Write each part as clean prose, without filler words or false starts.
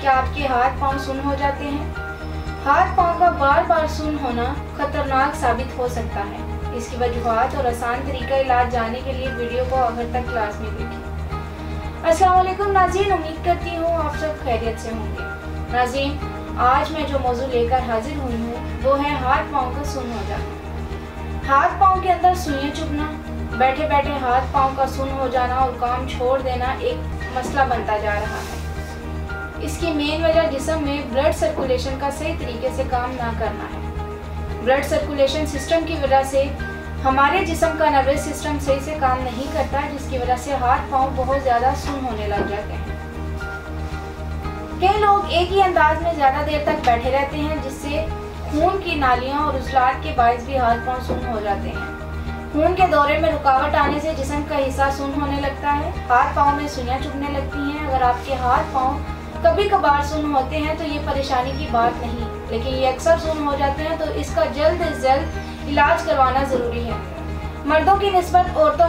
क्या आपके हाथ पांव सुन्न हो जाते हैं? हाथ पांव का बार बार सुन्न होना खतरनाक साबित हो सकता है। इसकी वजूहात और आसान तरीका इलाज जानने के लिए वीडियो को आखिर तक क्लास में देखें। अस्सलाम वालेकुम नाज़रीन, उम्मीद करती हूँ आप सब खैरियत से होंगे। नाज़रीन, आज मैं जो मौजू लेकर हाजिर हुई हूँ वो है हाथ पांव का सुन्न हो जाना। हाथ पांव के अंदर सुइयां चुभना, बैठे बैठे हाथ पांव का सुन्न हो जाना और काम छोड़ देना एक मसला बनता जा रहा है। इसकी मेन वजह जिस्म में ब्लड सर्कुलेशन का सही तरीके से काम ना करना है। ब्लड सर्कुलेशन सिस्टम की वजह से हमारे जिस्म का नर्वस सिस्टम सही से काम नहीं करता, जिसकी वजह से हाथ पांव बहुत ज़्यादा सुन्न होने लग जाते हैं। कई लोग एक ही अंदाज में ज़्यादा देर तक बैठे रहते हैं, जिससे खून की नालियाँ और उजलाट के बायस भी हाथ पांव सुन्न हो जाते हैं। खून के दौरे में रुकावट आने से जिस्म का हिस्सा सुन्न होने लगता है, हाथ पांव में सुइयां चुभने लगती हैं। अगर आपके हाथ पांव कभी कभार सुन्न होते हैं तो ये परेशानी की बात नहीं, लेकिन ये अक्सर सुन्न हो जाते हैं तो इसका जल्द से जल्द इलाज करवाना ज़रूरी है। मर्दों की निस्बत औरतों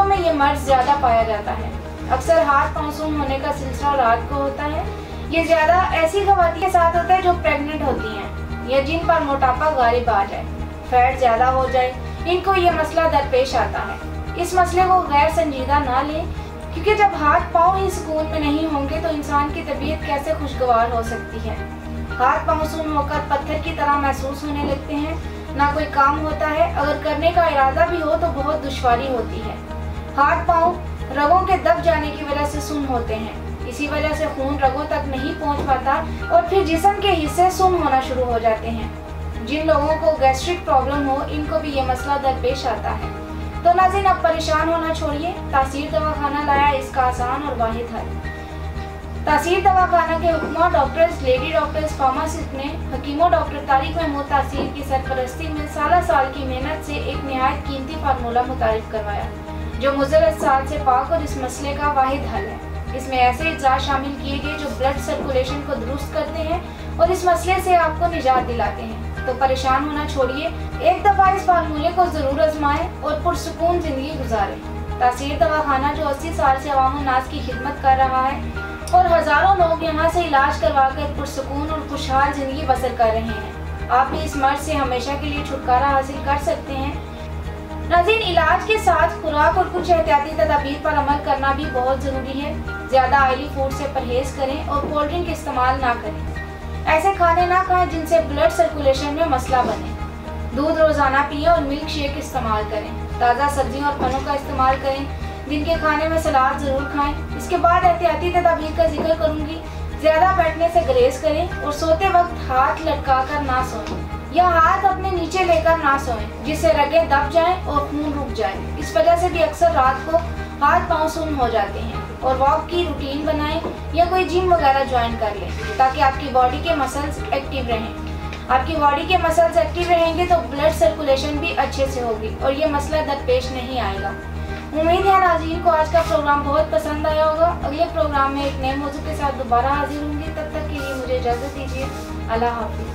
में ये मर्ज ज़्यादा पाया जाता है। अक्सर हाथ पांव सुन्न होने का सिलसिला रात को होता है। ये ज़्यादा ऐसी खवातीन के साथ होता है जो प्रेग्नेंट होती हैं या जिन पर मोटापा गालिब आ जाए, फैट ज़्यादा हो जाए, इनको ये मसला दरपेश आता है। इस मसले को गैर संजीदा ना लें, क्योंकि जब हाथ पांव ही सुकून में नहीं होंगे तो इंसान की तबीयत कैसे खुशगवार हो सकती है। हाथ पांव सुन्न होकर पत्थर की तरह महसूस होने लगते हैं, ना कोई काम होता है, अगर करने का इरादा भी हो तो बहुत दुश्वारी होती है। हाथ पांव रगों के दब जाने की वजह से सुन्न होते हैं। इसी वजह से खून रगों तक नहीं पहुंच पाता और फिर जिस्म के हिस्से सुन्न होना शुरू हो जाते हैं। जिन लोगों को गैस्ट्रिक प्रॉब्लम हो, इनको भी ये मसला दरपेश आता है। तो नाज़रीन, अब परेशान होना छोड़िए, तासीर दवाखाना लाया इसका आसान और वाहिद हल। तासीर दवाखाना के हुक्मा डॉक्टर्स, लेडी डॉक्टर्स, फार्मासिस्ट ने हकीमों डॉक्टर तारिक महमूद तासीर की सरपरस्ती में साल की मेहनत से एक निहायत कीमती फार्मूला मुतारिफ करवाया, जो मुज़र साल से पाक और इस मसले का वाहिद हल है। इसमें ऐसे अज्जा शामिल किए गए जो ब्लड सर्कुलेशन को दुरुस्त करते हैं और इस मसले से आपको निजात दिलाते हैं। तो परेशान होना छोड़िए, एक दफ़ा इस फार्मूले को ज़रूर आजमाएं और पुरसुकून ज़िंदगी गुजारें। तासीर दवाखाना जो 80 साल से अवाम नास की खिदमत कर रहा है और हज़ारों लोग यहाँ से इलाज करवा कर पुरसुकून और खुशहाल ज़िंदगी बसर कर रहे हैं। आप भी इस मर्ज से हमेशा के लिए छुटकारा हासिल कर सकते हैं। नाज़रीन, इलाज के साथ खुराक और कुछ एहतियाती तदाबीर पर अमल करना भी बहुत ज़रूरी है। ज़्यादा ऑयली फूड से परहेज़ करें और कोल्ड ड्रिंक इस्तेमाल ना करें। ऐसे खाने ना खाएं जिनसे ब्लड सर्कुलेशन में मसला बने। दूध रोज़ाना पिएं और मिल्क शेक इस्तेमाल करें। ताज़ा सब्जियों और फलों का इस्तेमाल करें। दिन के खाने में सलाद ज़रूर खाएं। इसके बाद एहतियाती तदाबीर का जिक्र करूँगी। ज़्यादा बैठने से गुरेज करें और सोते वक्त हाथ लटका कर ना सोएं या हाथ अपने नीचे लेकर ना सोएं, जिससे रगें दब जाएं और खून रुक जाए। इस वजह से भी अक्सर रात को हाथ पांव सुन्न हो जाते हैं। और वॉक की रूटीन बनाएं या कोई जिम वगैरह ज्वाइन कर लें, ताकि आपकी बॉडी के मसल्स एक्टिव रहें। आपकी बॉडी के मसल्स एक्टिव रहेंगे तो ब्लड सर्कुलेशन भी अच्छे से होगी और ये मसला दरपेश नहीं आएगा। उम्मीद है नाज़रीन को आज का प्रोग्राम बहुत पसंद आया होगा। अगले प्रोग्राम में एक नए मौजू के साथ दोबारा हाजिर होंगी। तब तक के लिए मुझे इजाज़त दीजिए। अल्लाह हाफ़िज़।